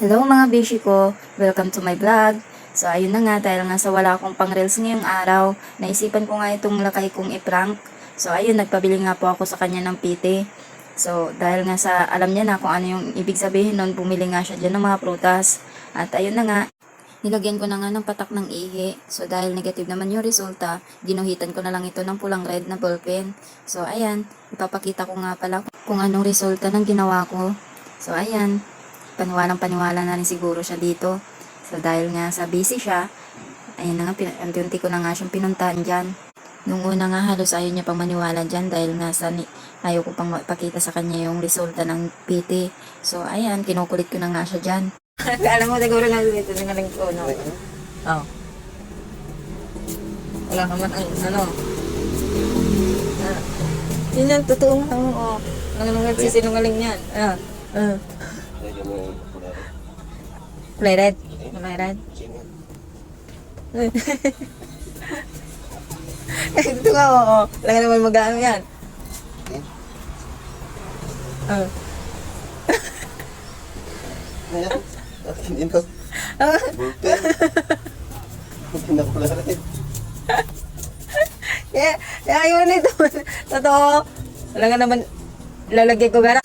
Hello mga beshi ko! Welcome to my vlog. So ayun na nga, dahil nga sa wala akong pang reels ngayong araw, naisipan ko nga itong lakay kong i-prank. So ayun, nagpabili nga po ako sa kanya ng piti. So dahil nga sa alam niya na kung ano yung ibig sabihin nun, bumili nga siya dyan ng mga prutas. At ayun na nga, nilagyan ko na nga ng patak ng ihi. So dahil negative naman yung resulta, ginuhitan ko na lang ito ng pulang red na ballpen. So ayan, ipapakita ko nga pala kung anong resulta ng ginawa ko. So ayan, paniwalang-paniwala na rin siguro siya dito. So, dahil nga sa busy siya, ayun na nga, unti-unti ko na nga siyang pinuntahan dyan. Nung una nga, halos ayaw niya pang maniwala dyan dahil nga ayaw ko pang pakita sa kanya yung resulta ng PT. So, ayan, kinukulit ko na nga siya dyan. Alam mo, siguro nga dito, singaling ko, no? Oh. Wala ka man, ano? Yun ang totoo nga, oh. Ang nagsisinungaling yan. Kulay red. Kulay red. Ito nga, oo. Wala ka naman mag-ano yan. Ayan. Hindi na. Bulpen. Hindi na kulay red. Ayaw nito. Totoo. Wala nga naman lalagay ko gara.